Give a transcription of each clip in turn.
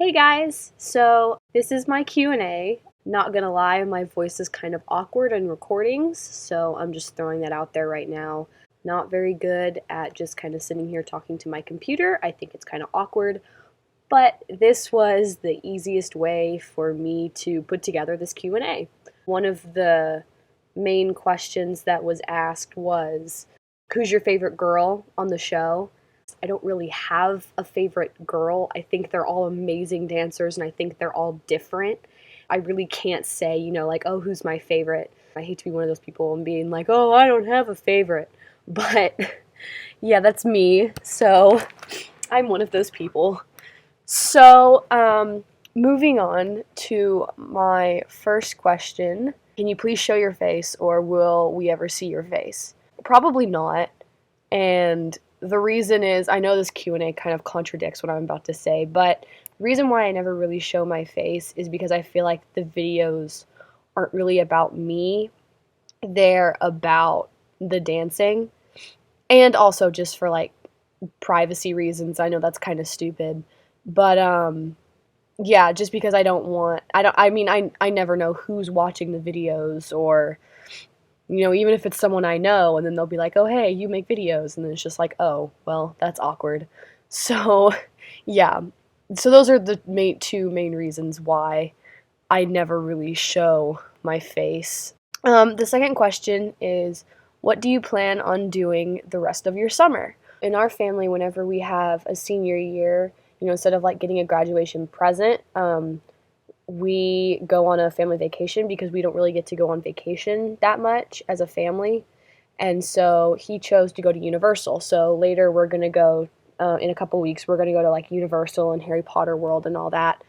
Hey guys, so this is my Q&A. Not gonna lie, my voice is kind of awkward in recordings, so I'm just throwing that out there right now. Not very good at just kind of sitting here talking to my computer. I think it's kind of awkward, but this was the easiest way for me to put together this Q&A. One of the main questions that was asked was, who's your favorite girl on the show? I don't really have a favorite girl. I think they're all amazing dancers and I think they're all different. I really can't say, like, oh, who's my favorite? I hate to be one of those people and being like, oh, I don't have a favorite. But yeah, that's me. So I'm one of those people. So, moving on to my first question. Can you please show your face, or will we ever see your face? Probably not. And the reason is, I know this Q&A kind of contradicts what I'm about to say, but the reason why I never really show my face is because I feel like the videos aren't really about me. They're about the dancing, and also just for, like, privacy reasons. I know that's kind of stupid, but, yeah, just because I never know who's watching the videos, or even if it's someone I know, and then they'll be like, oh, hey, you make videos, and then it's just like, oh, well, that's awkward. So, yeah. So those are the two main reasons why I never really show my face. The second question is, what do you plan on doing the rest of your summer? In our family, whenever we have a senior year, instead of like getting a graduation present, we go on a family vacation because we don't really get to go on vacation that much as a family. And so he chose to go to Universal. So later we're going to go, in a couple weeks, we're going to go to like Universal and Harry Potter World and all that.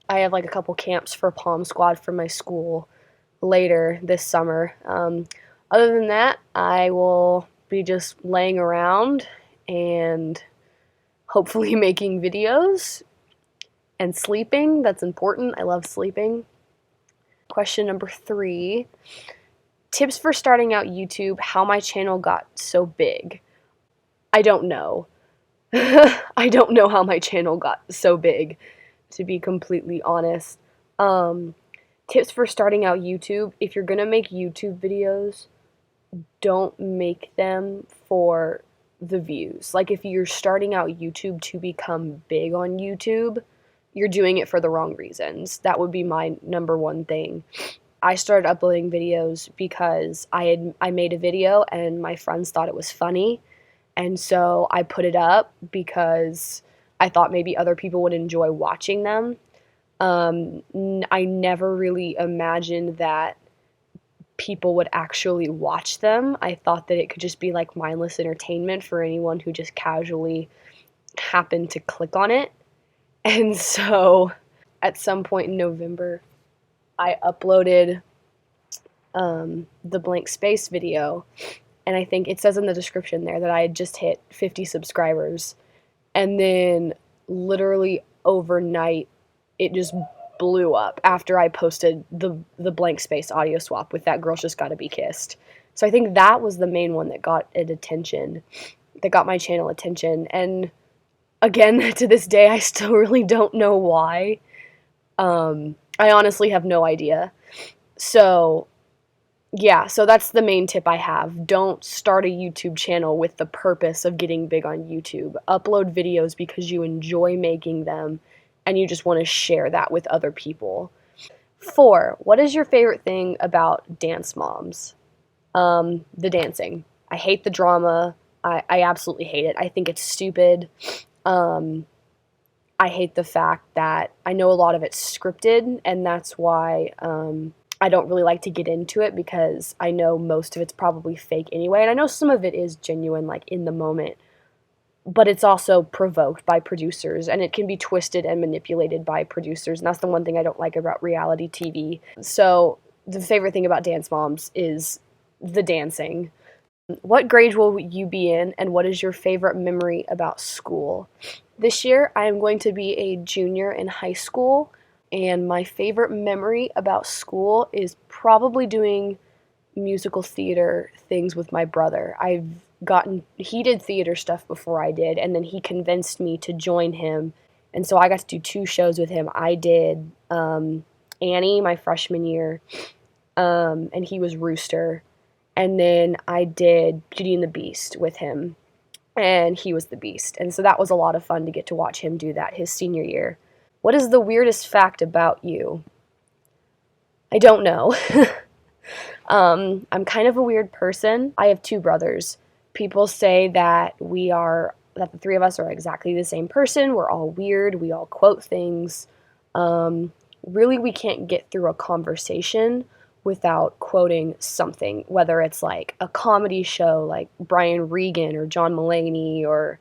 I have like a couple camps for Palm Squad for my school later this summer. Other than that, I will be just laying around and hopefully making videos. And sleeping, that's important. I love sleeping. Question number 3. Tips for starting out YouTube, how my channel got so big. I don't know. I don't know how my channel got so big, to be completely honest. Tips for starting out YouTube, if you're gonna make YouTube videos, don't make them for the views. Like, if you're starting out YouTube to become big on YouTube, you're doing it for the wrong reasons. That would be my number one thing. I started uploading videos because I made a video and my friends thought it was funny, and so I put it up because I thought maybe other people would enjoy watching them. I never really imagined that people would actually watch them. I thought that it could just be like mindless entertainment for anyone who just casually happened to click on it. And so at some point in November, I uploaded the blank space video, and I think it says in the description there that I had just hit 50 subscribers, and then literally overnight it just blew up after I posted the blank space audio swap with That Girl's Just Gotta Be Kissed. So I think that was the main one that got my channel attention, and again, to this day, I still really don't know why. I honestly have no idea. So, yeah, so that's the main tip I have. Don't start a YouTube channel with the purpose of getting big on YouTube. Upload videos because you enjoy making them, and you just want to share that with other people. 4, what is your favorite thing about Dance Moms? The dancing. I hate the drama. I absolutely hate it. I think it's stupid. I hate the fact that I know a lot of it's scripted, and that's why I don't really like to get into it, because I know most of it's probably fake anyway, and I know some of it is genuine, like in the moment, but it's also provoked by producers, and it can be twisted and manipulated by producers, and that's the one thing I don't like about reality TV. So the favorite thing about Dance Moms is the dancing. What grade will you be in, and what is your favorite memory about school? This year, I am going to be a junior in high school, and my favorite memory about school is probably doing musical theater things with my brother. He did theater stuff before I did, and then he convinced me to join him And so I got to do 2 shows with him. I did Annie my freshman year, and he was Rooster. And then I did Beauty and the Beast with him, and he was the Beast. And so that was a lot of fun to get to watch him do that his senior year. What is the weirdest fact about you? I don't know. I'm kind of a weird person. I have 2 brothers. People say that the 3 of us are exactly the same person. We're all weird. We all quote things. Really, we can't get through a conversation without quoting something, whether it's like a comedy show like Brian Regan or John Mulaney or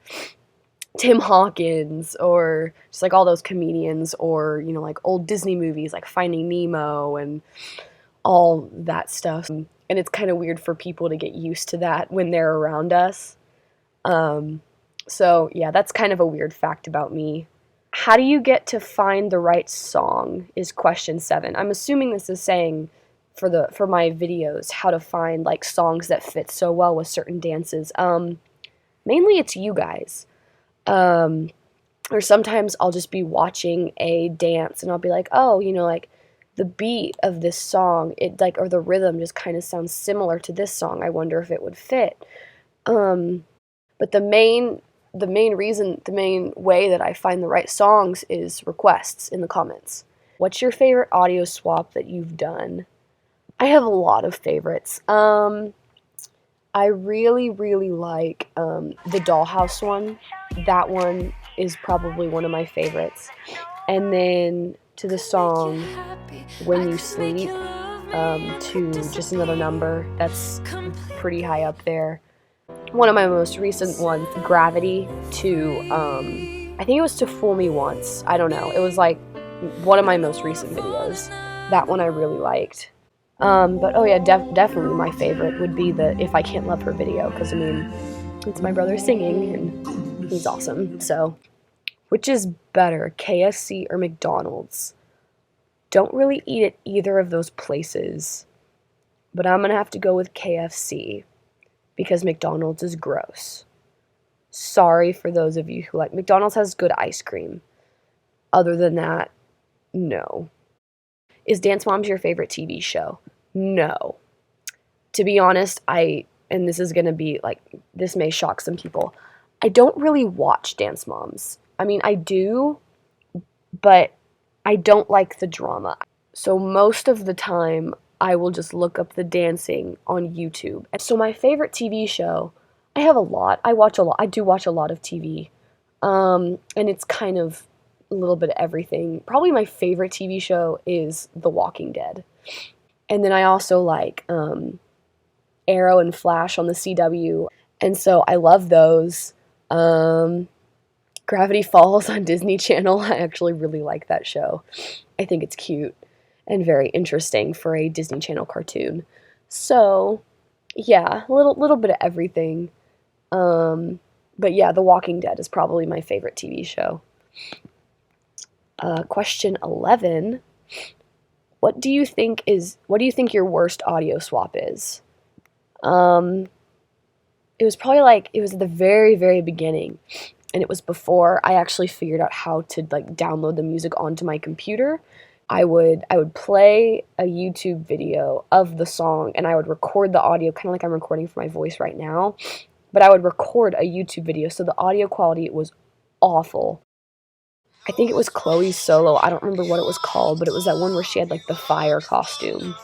Tim Hawkins or just like all those comedians, or, you know, like old Disney movies like Finding Nemo and all that stuff. And it's kind of weird for people to get used to that when they're around us. So yeah, that's kind of a weird fact about me. How do you get to find the right song is question 7. I'm assuming this is saying for my videos how to find like songs that fit so well with certain dances. Mainly it's you guys. Or sometimes I'll just be watching a dance and I'll be like, oh, you know, like the beat of this song, it like, or the rhythm just kind of sounds similar to this song. I wonder if it would fit. But the main way that I find the right songs is requests in the comments. What's your favorite audio swap that you've done? I have a lot of favorites. I really, really like the Dollhouse one. That one is probably one of my favorites. And then to the song When You Sleep, to Just Another Number, that's pretty high up there. One of my most recent ones, Gravity, to, I think it was To Fool Me Once. I don't know. It was like one of my most recent videos. That one I really liked. But oh yeah, definitely my favorite would be the If I Can't Love Her video, because I mean, it's my brother singing and he's awesome. So, which is better, KFC or McDonald's? Don't really eat at either of those places, but I'm gonna have to go with KFC because McDonald's is gross. Sorry for those of you who like McDonald's. Has good ice cream. Other than that, no. Is Dance Moms your favorite TV show? No. To be honest, and this is going to be, like, this may shock some people, I don't really watch Dance Moms. I mean, I do, but I don't like the drama. So most of the time, I will just look up the dancing on YouTube. And so my favorite TV show, I have a lot. I do watch a lot of TV. And it's kind of a little bit of everything. Probably my favorite TV show is The Walking Dead. And then I also like Arrow and Flash on the CW. And so I love those. Gravity Falls on Disney Channel. I actually really like that show. I think it's cute and very interesting for a Disney Channel cartoon. So, yeah, a little bit of everything. But yeah, The Walking Dead is probably my favorite TV show. Question 11. What do you think your worst audio swap is? It was probably it was at the very, very beginning. And it was before I actually figured out how to like download the music onto my computer. I would play a YouTube video of the song and I would record the audio, kind of like I'm recording for my voice right now. But I would record a YouTube video, so the audio quality was awful. I think it was Chloe's solo. I don't remember what it was called, but it was that one where she had like the fire costume.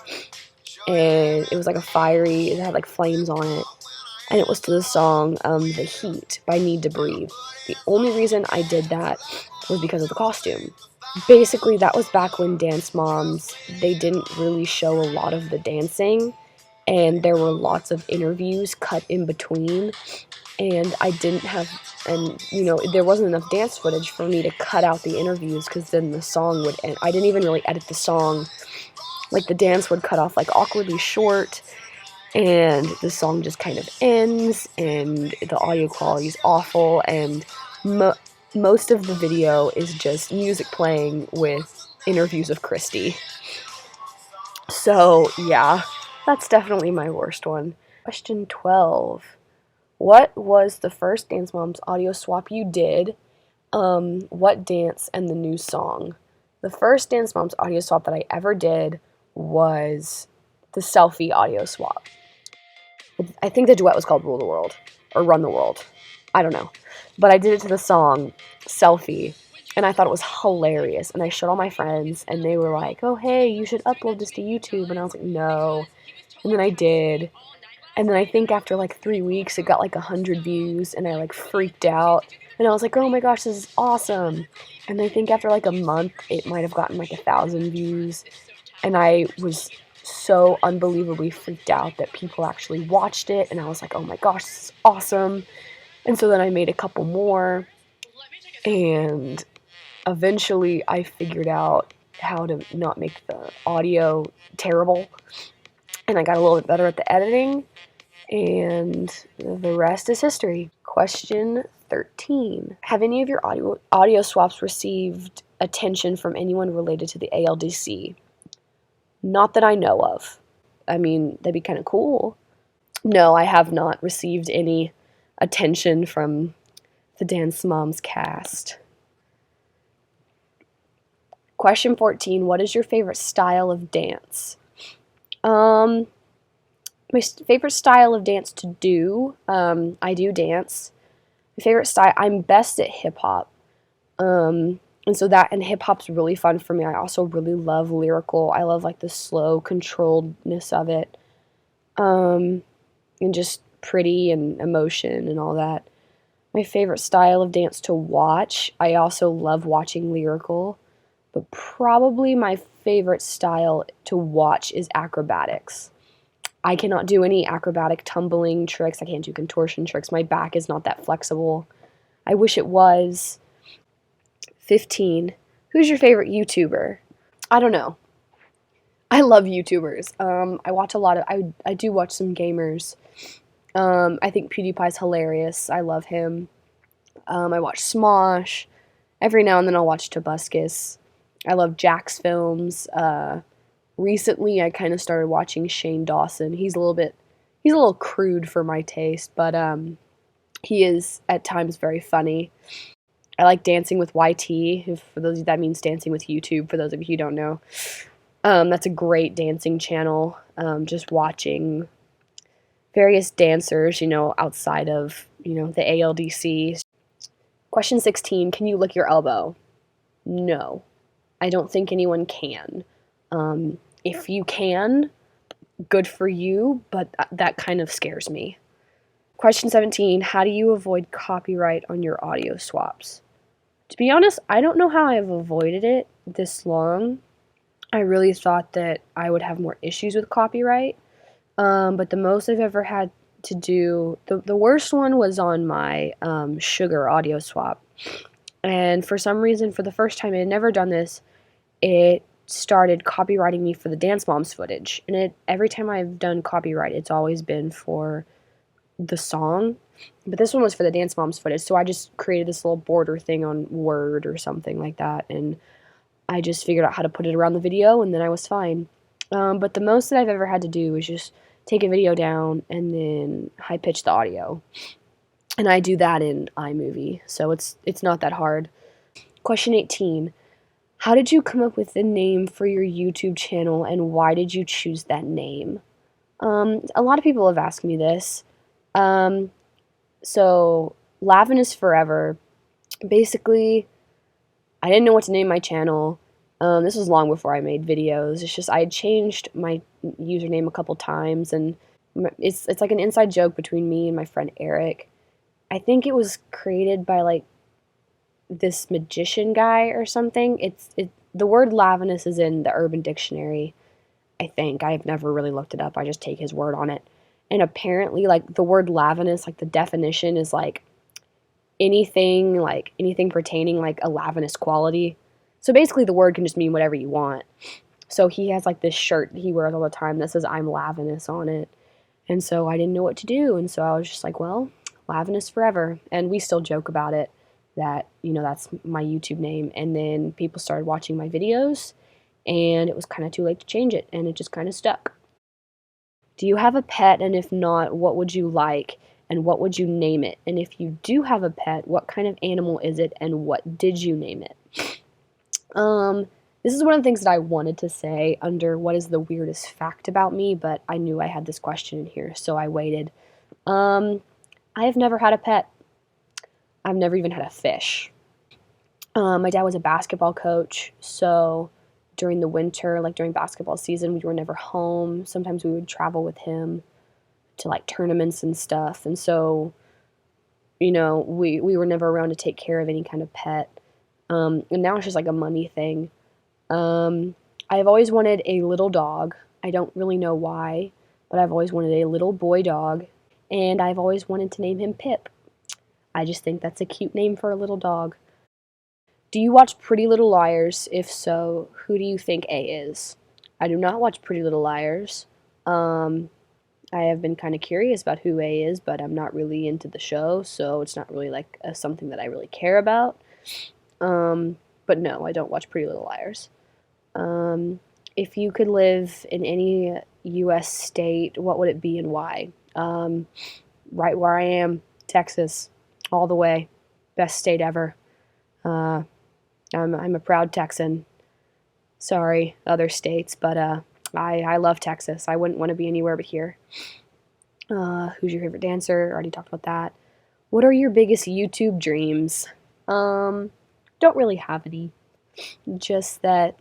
And it was like it had like flames on it. And it was to the song The Heat by Need to Breathe. The only reason I did that was because of the costume. Basically, that was back when Dance Moms, they didn't really show a lot of the dancing. And there were lots of interviews cut in between. And there wasn't enough dance footage for me to cut out the interviews because then the song would end. I didn't even really edit the song. Like, the dance would cut off, like, awkwardly short, and the song just kind of ends, and the audio quality is awful, and most of the video is just music playing with interviews of Christy. So, yeah, that's definitely my worst one. Question 12. What was the first Dance Moms audio swap you did, What dance and the new song? The first Dance Moms audio swap that I ever did was the selfie audio swap. I think the duet was called Rule the World or Run the World. I don't know. But I did it to the song Selfie, and I thought it was hilarious. And I showed all my friends, and they were like, oh, hey, you should upload this to YouTube. And I was like, no. And then I did. And then I think after like 3 weeks, it got like 100 views, and I like freaked out. And I was like, oh my gosh, this is awesome. And I think after like a month, it might have gotten like 1,000 views. And I was so unbelievably freaked out that people actually watched it. And I was like, oh my gosh, this is awesome. And so then I made a couple more. And eventually I figured out how to not make the audio terrible. And I got a little bit better at the editing. And the rest is history. Question 13. Have any of your audio swaps received attention from anyone related to the ALDC? Not that I know of. I mean, that'd be kind of cool. No, I have not received any attention from the Dance Moms cast. Question 14. What is your favorite style of dance? My favorite style of dance to do, I do dance. My favorite style, I'm best at hip-hop. And hip-hop's really fun for me. I also really love lyrical. I love, like, the slow, controlledness of it. And just pretty and emotion and all that. My favorite style of dance to watch, I also love watching lyrical. But probably my favorite style to watch is acrobatics. I cannot do any acrobatic tumbling tricks. I can't do contortion tricks. My back is not that flexible. I wish it was. 15. Who's your favorite YouTuber? I don't know. I love YouTubers. I watch a lot of... I do watch some gamers. I think PewDiePie's hilarious. I love him. I watch Smosh. Every now and then I'll watch Tobuscus. I love Jack's films. Recently, I kind of started watching Shane Dawson. He's a little crude for my taste, but he is at times very funny. I like Dancing with YT. For those of you, that means Dancing with YouTube. For those of you who don't know, that's a great dancing channel. Just watching various dancers, outside of the ALDC. Question 16. Can you lick your elbow? No, I don't think anyone can. If you can, good for you, but that kind of scares me. Question 17, how do you avoid copyright on your audio swaps? To be honest, I don't know how I've avoided it this long. I really thought that I would have more issues with copyright, but the most I've ever had to do, the worst one was on my Sugar audio swap. And for some reason, for the first time, I had never done this, it started copywriting me for the Dance Moms footage. And every time I've done copyright, it's always been for the song. But this one was for the Dance Moms footage, so I just created this little border thing on Word or something like that, and I just figured out how to put it around the video, and then I was fine. But the most that I've ever had to do is just take a video down and then high-pitch the audio. And I do that in iMovie, so it's not that hard. Question 18. How did you come up with the name for your YouTube channel, and why did you choose that name? A lot of people have asked me this. So, LavenousForever, basically, I didn't know what to name my channel. This was long before I made videos. It's just I had changed my username a couple times, and it's like an inside joke between me and my friend Eric. I think it was created by, like, this magician guy or something. The word Lavenous is in the Urban Dictionary, I think. I've never really looked it up. I just take his word on it. And apparently, like, the word Lavenous, like, the definition is, like, anything pertaining, like, a Lavenous quality. So basically, the word can just mean whatever you want. So he has, like, this shirt he wears all the time that says, I'm Lavenous on it. And so I didn't know what to do. And so I was just like, well, LavenousForever. And we still joke about it, that, that's my YouTube name. And then people started watching my videos, and it was kind of too late to change it, and it just kind of stuck. Do you have a pet, and if not, what would you like? and what would you name it? And if you do have a pet, what kind of animal is it, and what did you name it? This is one of the things that I wanted to say under what is the weirdest fact about me, but I knew I had this question in here, so I waited. I have never had a pet. I've never even had a fish. My dad was a basketball coach, so during the winter, like during basketball season, we were never home. Sometimes we would travel with him to like tournaments and stuff, and so, you know, we were never around to take care of any kind of pet. And now it's just like a money thing. I've always wanted a little dog. I don't really know why, but I've always wanted a little boy dog, and I've always wanted to name him Pip. I just think that's a cute name for a little dog. Do you watch Pretty Little Liars? If so, who do you think A is? I do not watch Pretty Little Liars. I have been kind of curious about who A is, but I'm not really into the show, so it's not really like something that I really care about. But no, I don't watch Pretty Little Liars. If you could live in any U.S. state, what would it be and why? Right where I am, Texas, all the way. Best state ever. I'm a proud Texan. Sorry, other states, but I love Texas. I wouldn't want to be anywhere but here. Who's your favorite dancer? Already talked about that. What are your biggest YouTube dreams? Don't really have any. Just that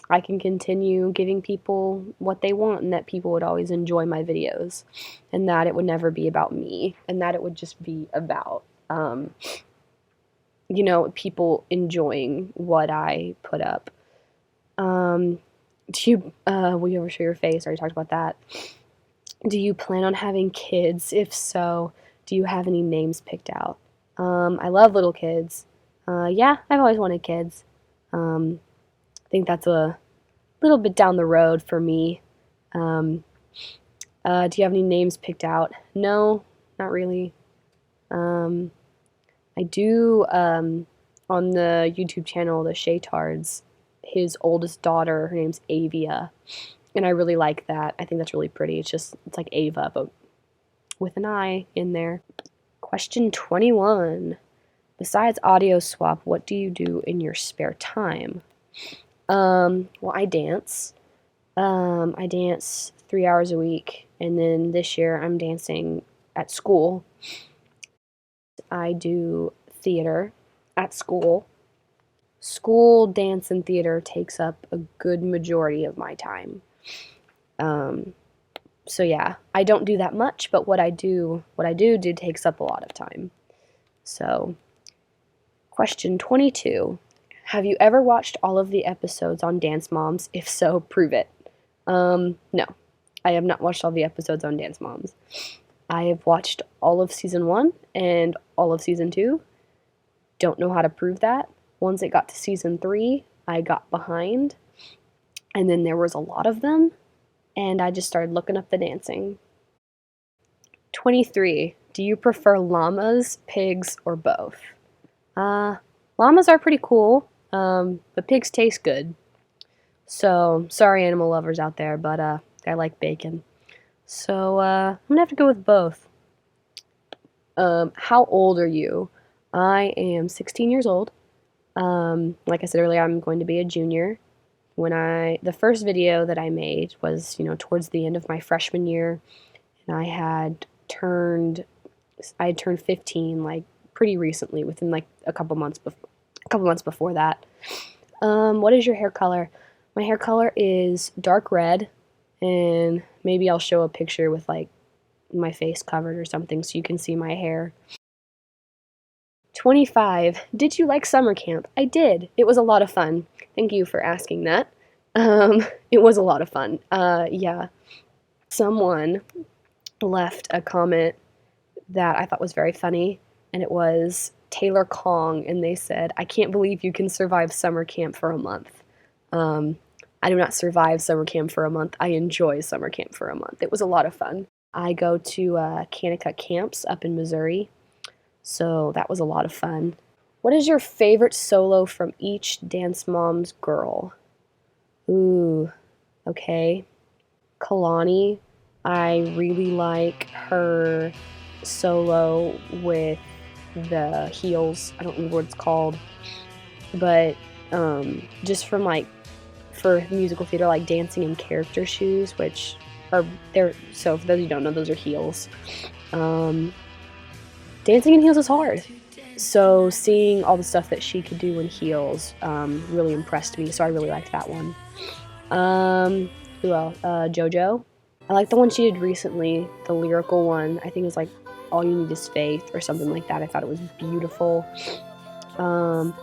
I can continue giving people what they want, and that people would always enjoy my videos, and that it would never be about me, and that it would just be about you know, people enjoying what I put up. Will you ever show your face? I already talked about that. Do you plan on having kids? If so, do you have any names picked out? I love little kids. Yeah, I've always wanted kids. I think that's a little bit down the road for me. Do you have any names picked out? No, not really. I do, on the YouTube channel, the Shaytards, his oldest daughter, her name's Avia, and I really like that. I think that's really pretty. It's like Ava, but with an I in there. Question 21. Besides audio swap, what do you do in your spare time? Well, I dance. I dance 3 hours a week, and then this year I'm dancing at school. I do theater at school. School dance and theater takes up a good majority of my time. So yeah, I don't do that much, but what I do takes up a lot of time. So, question 22. Have you ever watched all of the episodes on Dance Moms? If so, prove it. No, I have not watched all the episodes on Dance Moms. I have watched all of season 1 and all of season 2. Don't know how to prove that. Once it got to season 3, I got behind, and then there was a lot of them, and I just started looking up the dancing. 23. Do you prefer llamas, pigs, or both? Llamas are pretty cool, but pigs taste good. So, sorry animal lovers out there, but I like bacon. So, I'm gonna have to go with both. How old are you? I am 16 years old. Like I said earlier, I'm going to be a junior. The first video that I made was, towards the end of my freshman year, and I had turned 15, like, pretty recently, within, like, a couple months before that. What is your hair color? My hair color is dark red, and maybe I'll show a picture with, like, my face covered or something so you can see my hair. 25. Did you like summer camp? I did. It was a lot of fun. Thank you for asking that. It was a lot of fun. Yeah. Someone left a comment that I thought was very funny, and it was Taylor Kong, and they said, "I can't believe you can survive summer camp for a month." I do not survive summer camp for a month. I enjoy summer camp for a month. It was a lot of fun. I go to Kanakuk camps up in Missouri, so that was a lot of fun. What is your favorite solo from each Dance Moms girl? Ooh, okay. Kalani, I really like her solo with the heels. I don't remember what it's called, but just from like for musical theater, like dancing in character shoes, which are they're so for those who don't know, those are heels. Dancing in heels is hard. So seeing all the stuff that she could do in heels really impressed me. So I really liked that one. Who else? JoJo. I like the one she did recently, the lyrical one. I think it was like All You Need Is Faith or something like that. I thought it was beautiful. And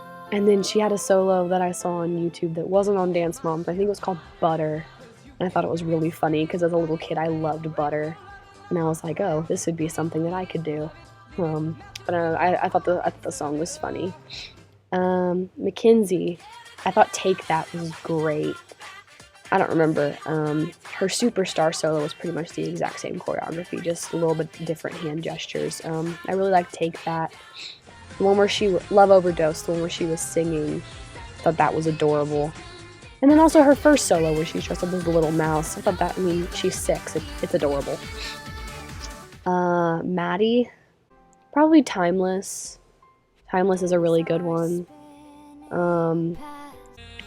then she had a solo that I saw on YouTube that wasn't on Dance Moms. I think it was called Butter. And I thought it was really funny because as a little kid I loved butter. And I was like, oh, this would be something that I could do. But I thought the song was funny. Mackenzie, I thought Take That was great. I don't remember. Her Superstar solo was pretty much the exact same choreography, just a little bit different hand gestures. I really liked Take That. The one where Love Overdose, the one where she was singing, I thought that was adorable. And then also her first solo where she's dressed up as a little mouse. I thought that, I mean, she's 6. It's adorable. Maddie, probably Timeless. Timeless is a really good one.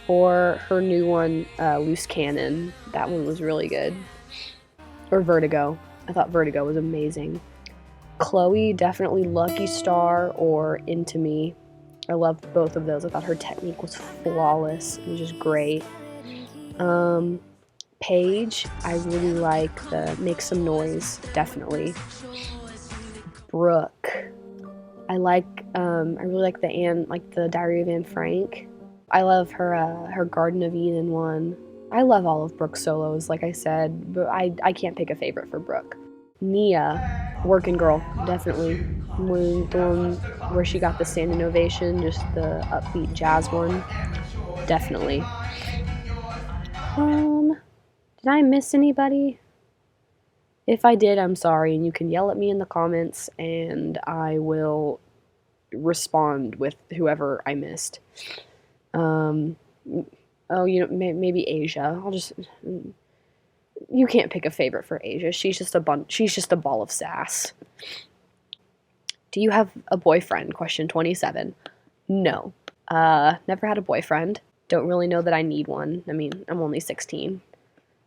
Or her new one, Loose Cannon. That one was really good. Or Vertigo. I thought Vertigo was amazing. Chloe, definitely Lucky Star or Into Me. I loved both of those. I thought her technique was flawless. It was just great. Paige, I really like the Make Some Noise, definitely. Brooke, I really like the Diary of Anne Frank. I love her Garden of Eden one. I love all of Brooke's solos, like I said, but I can't pick a favorite for Brooke. Nia, Working Girl, definitely. The one where she got the standing ovation, just the upbeat jazz one, definitely. Did I miss anybody? If I did, I'm sorry, and you can yell at me in the comments, and I will respond with whoever I missed. Maybe Asia. You can't pick a favorite for Asia. She's just a ball of sass. Do you have a boyfriend? Question 27. No. Never had a boyfriend. Don't really know that I need one. I mean, I'm only 16.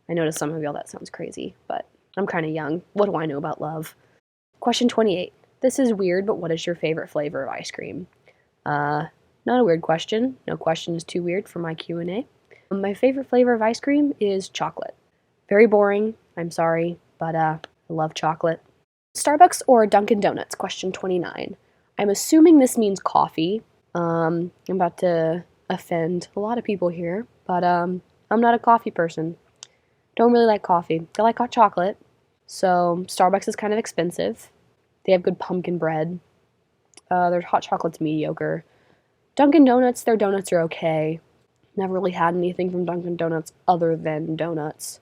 I know to some of y'all that sounds crazy, but I'm kind of young. What do I know about love? Question 28. This is weird, but what is your favorite flavor of ice cream? Not a weird question. No question is too weird for my Q&A. My favorite flavor of ice cream is chocolate. Very boring, I'm sorry, but I love chocolate. Starbucks or Dunkin' Donuts? Question 29. I'm assuming this means coffee. I'm about to offend a lot of people here, but I'm not a coffee person. Don't really like coffee. I like hot chocolate, so Starbucks is kind of expensive. They have good pumpkin bread. Their hot chocolate's mediocre. Dunkin' Donuts, their donuts are okay. Never really had anything from Dunkin' Donuts other than donuts.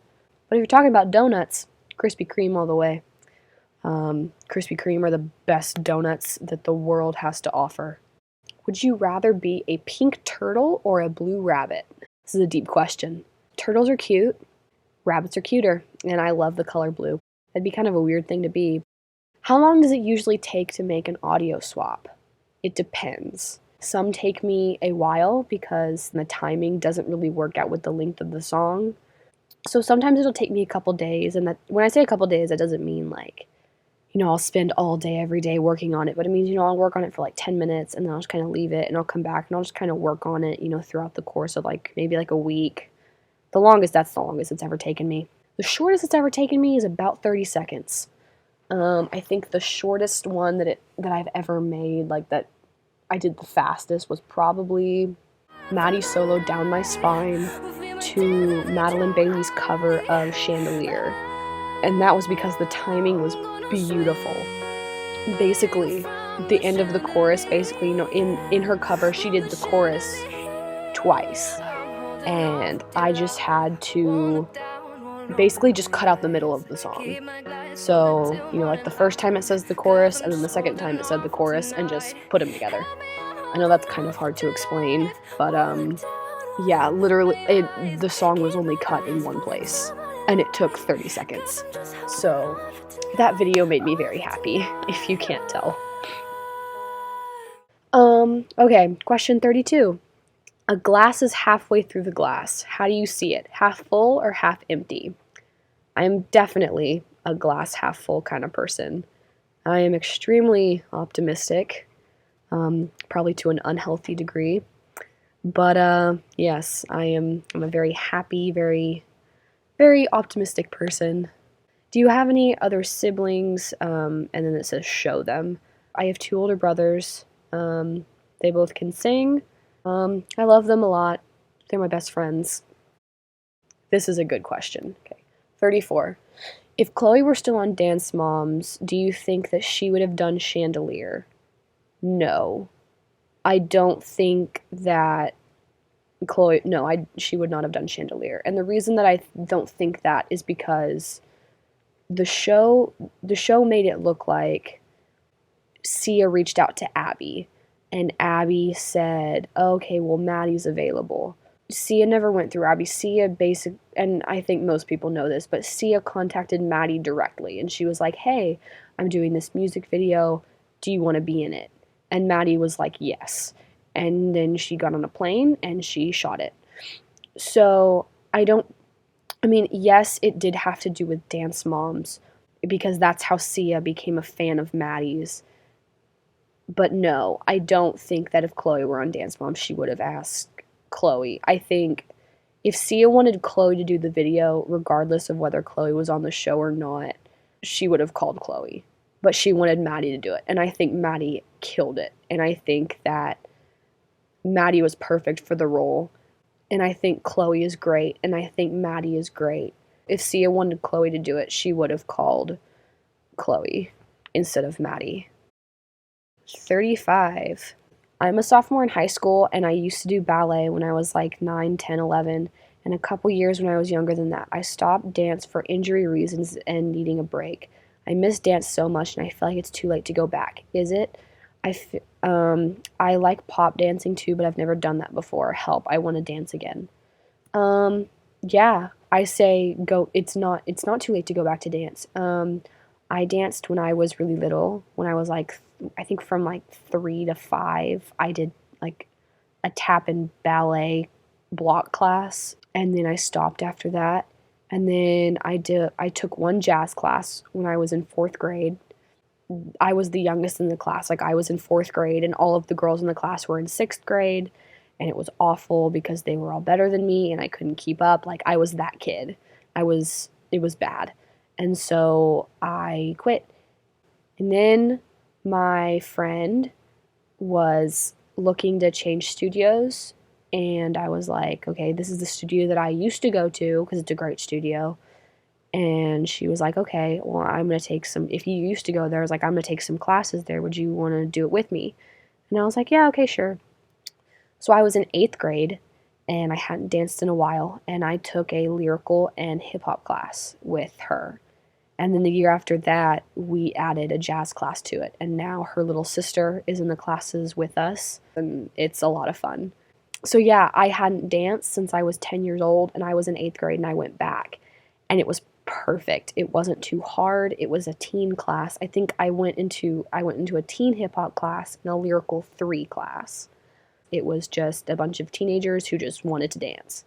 But if you're talking about donuts, Krispy Kreme all the way. Krispy Kreme are the best donuts that the world has to offer. Would you rather be a pink turtle or a blue rabbit? This is a deep question. Turtles are cute. Rabbits are cuter, and I love the color blue. That'd be kind of a weird thing to be. How long does it usually take to make an audio swap? It depends. Some take me a while because the timing doesn't really work out with the length of the song. So sometimes it'll take me a couple days, and that when I say a couple days, that doesn't mean like, I'll spend all day every day working on it, but it means, I'll work on it for like 10 minutes and then I'll just kind of leave it and I'll come back and I'll just kind of work on it, throughout the course of maybe a week. That's the longest it's ever taken me. The shortest it's ever taken me is about 30 seconds. I think the shortest one that I've ever made, that I did the fastest, was probably Maddie's solo Down My Spine to Madeline Bailey's cover of Chandelier. And that was because the timing was beautiful. Basically, the end of the chorus, in her cover, she did the chorus twice. And I just had to basically just cut out the middle of the song. So, the first time it says the chorus, and then the second time it said the chorus, and just put them together. I know that's kind of hard to explain, but yeah, literally, the song was only cut in one place. and it took 30 seconds. So that video made me very happy, if you can't tell. Okay, question 32. A glass is halfway through the glass. How do you see it? Half full or half empty? I'm definitely a glass half full kind of person. I am extremely optimistic, probably to an unhealthy degree. But yes, I'm a very happy, very, very optimistic person. Do you have any other siblings? And then it says show them. I have 2 older brothers. They both can sing. I love them a lot. They're my best friends. This is a good question. Okay. 34. If Chloe were still on Dance Moms, do you think that she would have done Chandelier? No. I don't think that she would not have done Chandelier. And the reason that I don't think that is because the show made it look like Sia reached out to Abby, and Abby said, okay, well, Maddie's available. Sia never went through Abby. And I think most people know this, but Sia contacted Maddie directly, and she was like, hey, I'm doing this music video. Do you want to be in it? And Maddie was like, yes. And then she got on a plane, and she shot it. So, yes, it did have to do with Dance Moms, because that's how Sia became a fan of Maddie's. But no, I don't think that if Chloe were on Dance Moms, she would have asked Chloe. I think if Sia wanted Chloe to do the video, regardless of whether Chloe was on the show or not, she would have called Chloe. But she wanted Maddie to do it, and I think Maddie killed it. And I think that Maddie was perfect for the role, and I think Chloe is great, and I think Maddie is great. If Sia wanted Chloe to do it, she would have called Chloe instead of Maddie. 35. I'm a sophomore in high school, and I used to do ballet when I was like 9, 10, 11, and a couple years when I was younger than that. I stopped dance for injury reasons and needing a break. I miss dance so much, and I feel like it's too late to go back. Is it? I like pop dancing too, but I've never done that before. Help, I want to dance again. Yeah, I say go. It's not too late to go back to dance. I danced when I was really little. When I was like, I think from like 3 to 5, I did like a tap and ballet block class, and then I stopped after that. And then I took one jazz class when I was in 4th grade. I was the youngest in the class. Like, I was in 4th grade, and all of the girls in the class were in 6th grade, and it was awful because they were all better than me, and I couldn't keep up. Like, I was that kid. It was bad. And so I quit. And then my friend was looking to change studios, and I was like, okay, this is the studio that I used to go to because it's a great studio. And she was like, okay, well, I'm going to take some, if you used to go there, I was like, I'm going to take some classes there. Would you want to do it with me? And I was like, yeah, okay, sure. So I was in 8th grade, and I hadn't danced in a while, and I took a lyrical and hip-hop class with her. And then the year after that, we added a jazz class to it. And now her little sister is in the classes with us, and it's a lot of fun. So yeah, I hadn't danced since I was 10 years old, and I was in 8th grade, and I went back. And it was perfect. It wasn't too hard. It was a teen class. I think I went into a teen hip-hop class and a lyrical 3 class. It was just a bunch of teenagers who just wanted to dance.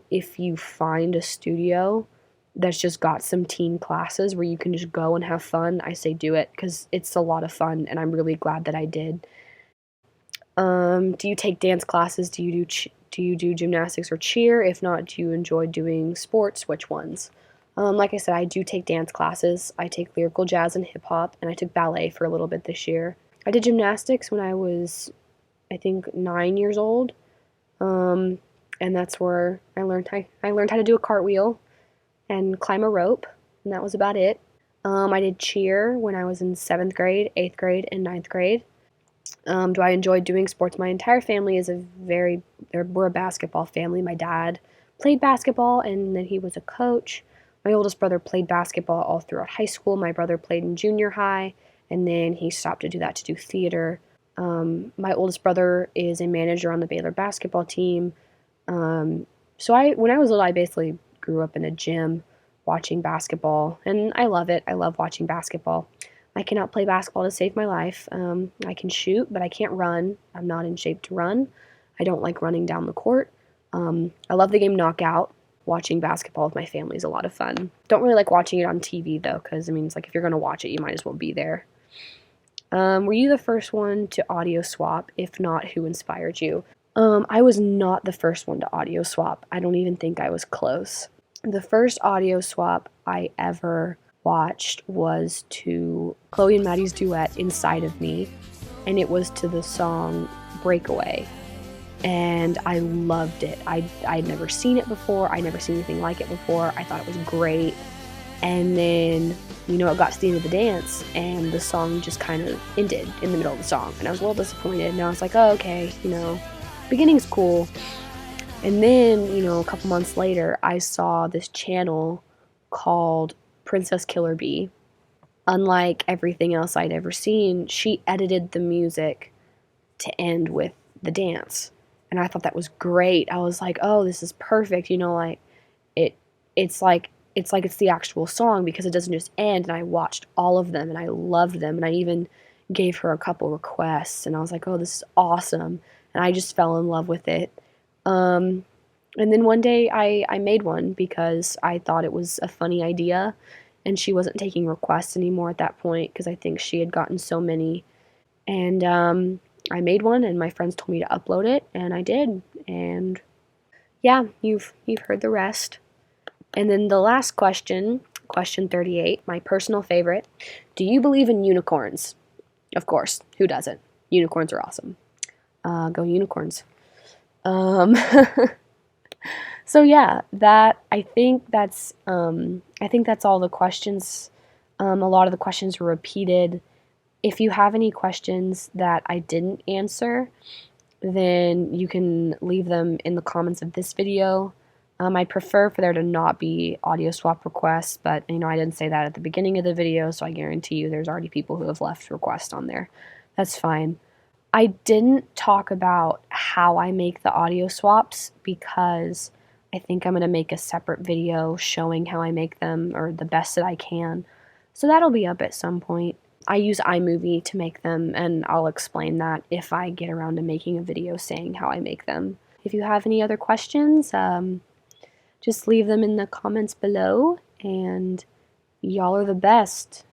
If you find a studio that's just got some teen classes where you can just go and have fun, I say do it, because it's a lot of fun, and I'm really glad that I did. Do you take dance classes? Do you do gymnastics or cheer? If not, do you enjoy doing sports? Which ones? Like I said, I do take dance classes. I take lyrical, jazz, and hip-hop, and I took ballet for a little bit this year. I did gymnastics when I was, I think, 9 years old, and that's where I learned how to do a cartwheel and climb a rope, and that was about it. I did cheer when I was in 7th grade, 8th grade, and 9th grade. Do I enjoy doing sports? My entire family is we're a basketball family. My dad played basketball, and then he was a coach. My oldest brother played basketball all throughout high school. My brother played in junior high, and then he stopped to do that to do theater. My oldest brother is a manager on the Baylor basketball team. So when I was little, I basically grew up in a gym watching basketball, and I love it. I love watching basketball. I cannot play basketball to save my life. I can shoot, but I can't run. I'm not in shape to run. I don't like running down the court. I love the game Knockout. Watching basketball with my family is a lot of fun. Don't really like watching it on TV, though, because, I mean, it's like if you're going to watch it, you might as well be there. Were you the first one to audio swap? If not, who inspired you? I was not the first one to audio swap. I don't even think I was close. The first audio swap I ever watched was to Chloe and Maddie's duet, Inside of Me, and it was to the song Breakaway. And I loved it. I'd never seen it before. I'd never seen anything like it before. I thought it was great. And then, it got to the end of the dance, and the song just kind of ended in the middle of the song. And I was a little disappointed, and I was like, oh, okay, beginning's cool. And then, a couple months later, I saw this channel called Princess Killer Bee. Unlike everything else I'd ever seen, she edited the music to end with the dance. And I thought that was great. I was like, oh, this is perfect. It's like it's the actual song because it doesn't just end. And I watched all of them and I loved them. And I even gave her a couple requests and I was like, oh, this is awesome. And I just fell in love with it. And then one day I made one because I thought it was a funny idea and she wasn't taking requests anymore at that point because I think she had gotten so many. And I made one and my friends told me to upload it and I did. And yeah, you've heard the rest. And then the last question, question 38, my personal favorite. Do you believe in unicorns? Of course, who doesn't? Unicorns are awesome. Go unicorns. So yeah, I think that's all the questions. A lot of the questions were repeated. If you have any questions that I didn't answer, then you can leave them in the comments of this video. I'd prefer for there to not be audio swap requests, but I didn't say that at the beginning of the video, so I guarantee you there's already people who have left requests on there. That's fine. I didn't talk about how I make the audio swaps because I think I'm going to make a separate video showing how I make them, or the best that I can. So that'll be up at some point. I use iMovie to make them, and I'll explain that if I get around to making a video saying how I make them. If you have any other questions, just leave them in the comments below, and y'all are the best.